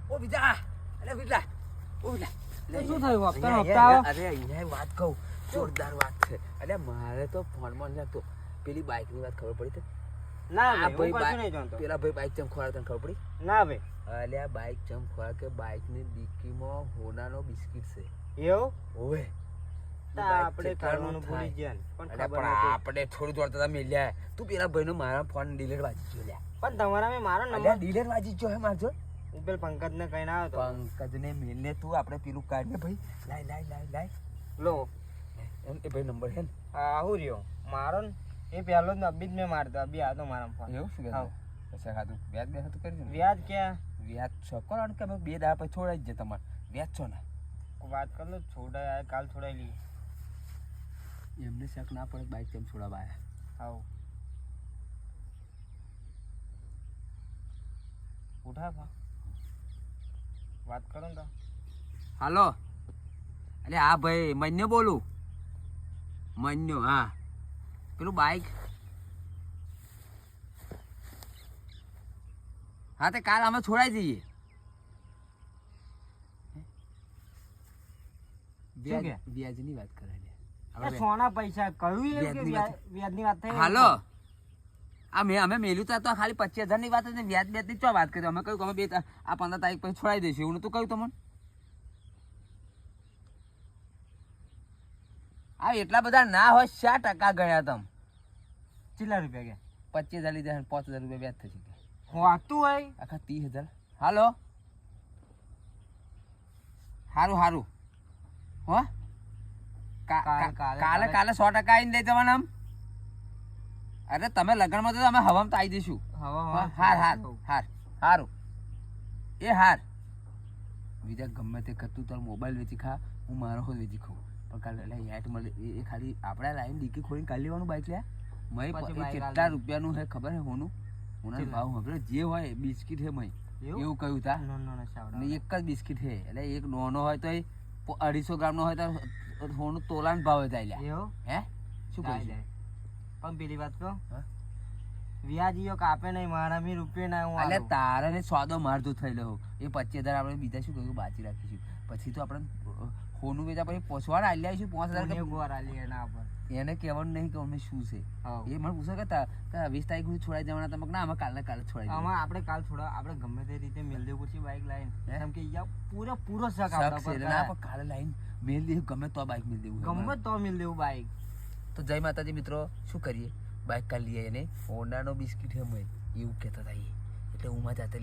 ઓ બીજા અરે બીજા ઓ લે શું થયું હપ્તા હપ્તા અરે અહીંયા વાત કહું જોરદાર વાત છે અરે મારે તો ફોનમાં નતો પેલી બાઈક ની વાત ખબર પડી તો ના આ ભાઈ ભાઈ હું કશું નહીં જાણતો. પેલા ભાઈ બાઈક ચમ ખોરા તને ખબર પડી ના ભાઈ અલ્યા બાઈક ચમ ખોરા કે બાઈક ની ડિક્કીમાં હોનાનો બિસ્કિટ છે એવું ઓવે તો આપણે કાઢવાનું ભૂલી ગયા ને. પણ ખબર નહોતું. આપણે થોડું દોડતા હતા મેલ્યા તું પેલા ભાઈનો મારા ફોન ડિલીટ વાંચી ગયો લ્યા પણ તમારા મેં મારો અલ્યા નંબર ડિલીટ વાંચી ગયો હે મારજો હું પેલ પંકજને કહીને આવ્યો તો પંકજને મેલને તું આપણે પેલું કાઢ ને ભાઈ લાય લો એમ એ ભાઈ નંબર હે ને આહુ રહ્યો મારો ને એ પહેલો જ અભી જ મેં મારતો અભી આવ્યો મારા ફોન એવું શું હાવ. પછી ખાધું વ્યાજ બે હતું કરી દે વ્યાજ ક્યાં વ્યાજ છો કરો કે અમે બે દાડા પછી છોડાઈ જ જાય તમારે વ્યાજ છો ને વાત કર લો છોડાય કાલ છોડાઈ લઈએ એમને શક ના પડે બાઈક કેમ છોડાવા આયા આવો ઉઠા ભા વાત કરો ને તો હાલો અરે હા ભાઈ મન્યો બોલું મન્યો હા પેલું બાઈક હા તે કાલ અમે છોડાઈ દઈએ શું કે? વ્યાજની વાત કરે છે એ સોના પૈસા કહ્યું એમ કે વ્યાજની વાત. વ્યાજની વાત થઈ હાલો અમે મેલ્યું તો ખાલી 25,000 ની વાત હતી વ્યાજ ની ચો વાત કરી અમે કહ્યું કે અમે બે આ 15 તારીખ પછી છોડાઈ દઈશું એવું નતું કહ્યું તમને આ એટલા બધા ના હોય 100% ગયા તમ કેટલા રૂપિયા ગયા 25,000 લીધા 5,000 રૂપિયા વ્યાજ થશે હોતું હોય આખા 30,000 હાલો હારું હો કાલે 100% આવીને લઈ જવાના આમ અરે તમે લગનમાં તો અમે હવામાં તો આવી દઈશું હારું એ હાર બીજા ગમે તે કરતું તાર મોબાઈલ વેચી ખા હું મારો ખુદ વેચી ખાઉં પણ કાલે એટલે યાદ મળે એ ખાલી આપણા લાઈન ડીકી ખોલીને કાઢી લેવાનું બાઈક લે મય કેટલા રૂપિયાનું હે ખબર હે હોનું હોના ભાવ હવે જે હોય બિસ્કિટ હે મય એવું કહ્યું તા ને એક જ બિસ્કિટ હે એટલે એક નોનો હોય તો 250 ગ્રામ નો હોય તો હોનું તોલાન ભાવે જાય લ્યા હે શું કહ્યું પણ પેલી વાત કહો વ્યાજીઓ કાપે નહીં મારા મી રૂપિયા ના હું એટલે તારે ને સોદો મારતો થયેલો એ 25,000 આપણે બીજા શું કહ્યું બાકી રાખીશું પછી તો આપણે હોનું વેચા પછી પોસવાના આલી આવીશું 5,000 ગોર આલી એના પર એને કહેવાનું નહીં કે અમે શું છે એ મને પૂછે કે 20 તારીખ સુધી છોડાઈ જવાના તમે ના અમે કાલે છોડાઈ આમાં આપણે કાલ છોડા આપણે ગમે તે રીતે મેલ દેવું પછી બાઈક લાઈન એમ કે યા પૂરો શક આપડા પર ના પણ કાલે લાઈન મેલ દેવું ગમે તો બાઈક મેલ દેવું ગમે તો મેલ દેવું બાઈક તો જય માતાજી મિત્રો શું કરીએ બાઈક કાઢ લઈએ એને હોન્ડાનો બિસ્કિટ હે એવું કહેતા હતા એટલે હું માં જાતે